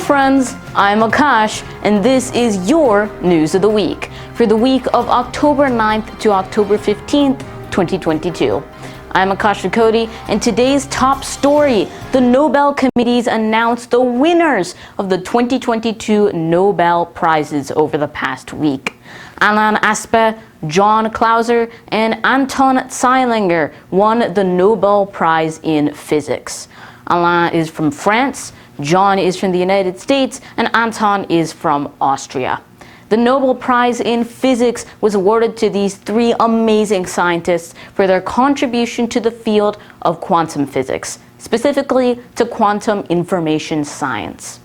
friends, I'm Akash, and this is your News of the Week for the week of October 9th to October 15th, 2022. I'm Akash Cody, and today's top story, the Nobel Committees announced the winners of the 2022 Nobel Prizes over the past week. Alain Aspect, John Clauser, and Anton Zeilinger won the Nobel Prize in Physics. Alain is from France, John is from the United States, and Anton is from Austria. The Nobel Prize in Physics was awarded to these three amazing scientists for their contribution to the field of quantum physics, specifically to quantum information science.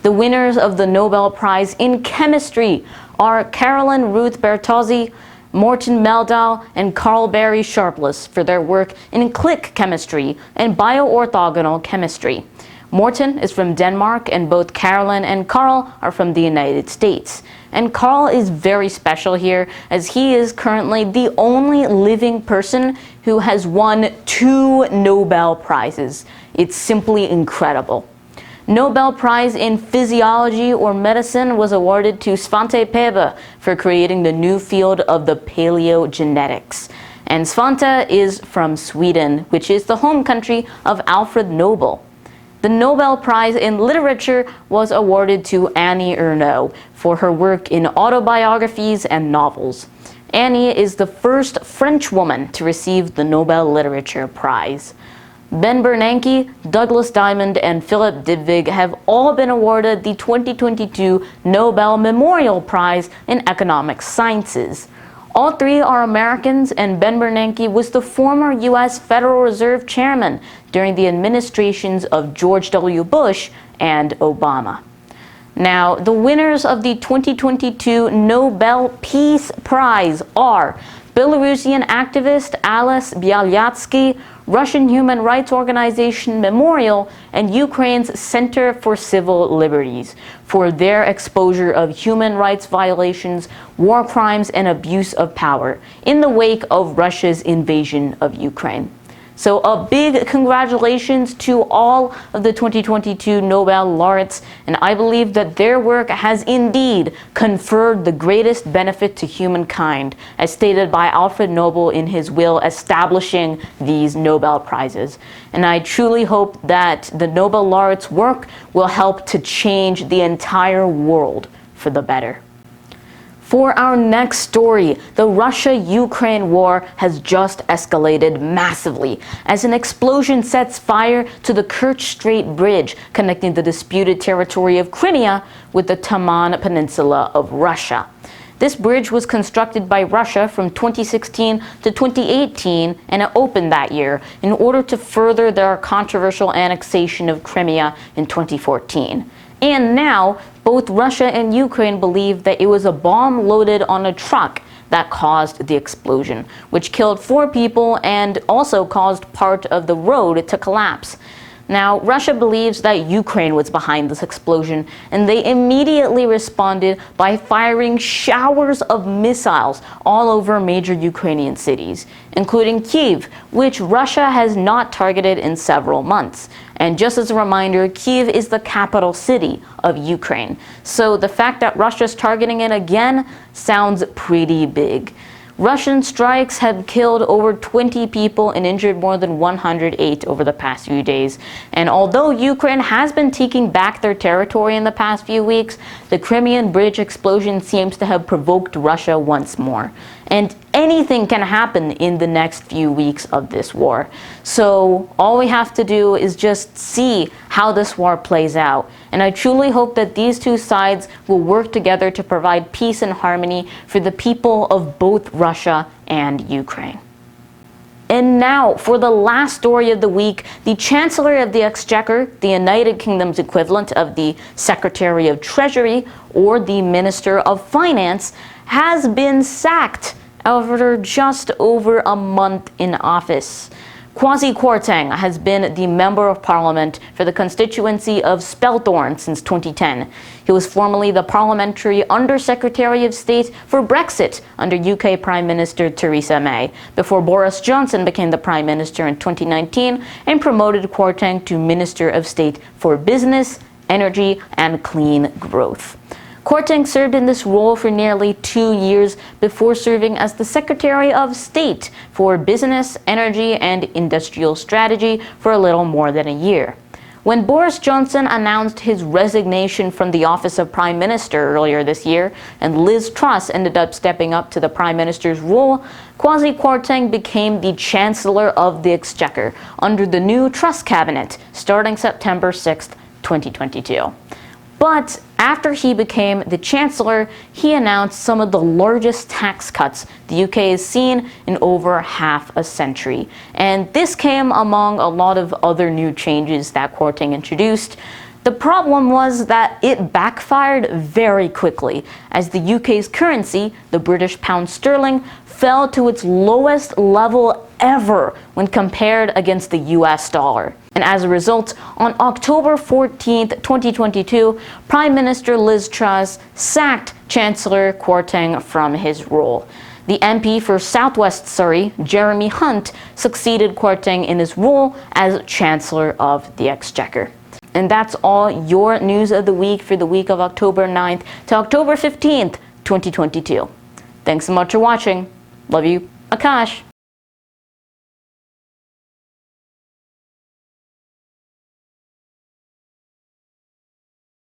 The winners of the Nobel Prize in Chemistry are Caroline Ruth Bertozzi, Morten Meldal, and Carl Barry Sharpless for their work in click chemistry and bioorthogonal chemistry. Morten is from Denmark, and both Caroline and Carl are from the United States. And Carl is very special here, as he is currently the only living person who has won 2 Nobel Prizes. It's simply incredible. Nobel Prize in Physiology or Medicine was awarded to Svante Pääbo for creating the new field of the paleogenetics. And Svante is from Sweden, which is the home country of Alfred Nobel. The Nobel Prize in Literature was awarded to Annie Ernaux for her work in autobiographies and novels. Annie is the first French woman to receive the Nobel Literature Prize. Ben Bernanke, Douglas Diamond, and Philip Dybvig have all been awarded the 2022 Nobel Memorial Prize in Economic Sciences. All three are Americans, and Ben Bernanke was the former U.S. Federal Reserve Chairman during the administrations of George W. Bush and Obama. Now, the winners of the 2022 Nobel Peace Prize are Belarusian activist Alice Bialyatsky, Russian human rights organization Memorial, and Ukraine's Center for Civil Liberties for their exposure of human rights violations, war crimes, and abuse of power in the wake of Russia's invasion of Ukraine. So a big congratulations to all of the 2022 Nobel laureates, and I believe that their work has indeed conferred the greatest benefit to humankind, as stated by Alfred Nobel in his will establishing these Nobel Prizes. And I truly hope that the Nobel laureates' work will help to change the entire world for the better. For our next story, the Russia-Ukraine war has just escalated massively as an explosion sets fire to the Kerch Strait Bridge connecting the disputed territory of Crimea with the Taman Peninsula of Russia. This bridge was constructed by Russia from 2016 to 2018, and it opened that year in order to further their controversial annexation of Crimea in 2014. And now, both Russia and Ukraine believe that it was a bomb loaded on a truck that caused the explosion, which killed 4 people and also caused part of the road to collapse. Now, Russia believes that Ukraine was behind this explosion, and they immediately responded by firing showers of missiles all over major Ukrainian cities, including Kyiv, which Russia has not targeted in several months. And just as a reminder, Kyiv is the capital city of Ukraine. So the fact that Russia's targeting it again sounds pretty big. Russian strikes have killed over 20 people and injured more than 108 over the past few days. And although Ukraine has been taking back their territory in the past few weeks, the Crimean bridge explosion seems to have provoked Russia once more. And anything can happen in the next few weeks of this war. So all we have to do is just see how this war plays out. And I truly hope that these two sides will work together to provide peace and harmony for the people of both Russia and Ukraine. And now, for the last story of the week, the Chancellor of the Exchequer, the United Kingdom's equivalent of the Secretary of Treasury or the Minister of Finance, has been sacked after just over a month in office. Kwasi Kwarteng has been the Member of Parliament for the constituency of Spelthorne since 2010. He was formerly the Parliamentary Under-Secretary of State for Brexit under UK Prime Minister Theresa May, before Boris Johnson became the Prime Minister in 2019 and promoted Kwarteng to Minister of State for Business energy and clean growth. Kwarteng served in this role for nearly 2 years before serving as the Secretary of State for Business, Energy and Industrial Strategy for a little more than a year. When Boris Johnson announced his resignation from the office of Prime Minister earlier this year, and Liz Truss ended up stepping up to the Prime Minister's role, Kwasi Kwarteng became the Chancellor of the Exchequer under the new Truss cabinet starting September 6, 2022. But after he became the Chancellor, he announced some of the largest tax cuts the UK has seen in over half a century. And this came among a lot of other new changes that Kwarteng introduced. The problem was that it backfired very quickly, as the UK's currency, the British pound sterling, fell to its lowest level ever when compared against the US dollar. And as a result, on October 14, 2022, Prime Minister Liz Truss sacked Chancellor Kwarteng from his role. The MP for South West Surrey, Jeremy Hunt, succeeded Kwarteng in his role as Chancellor of the Exchequer. And that's all your news of the week for the week of October 9th to October 15th, 2022. Thanks so much for watching. Love you, Akash.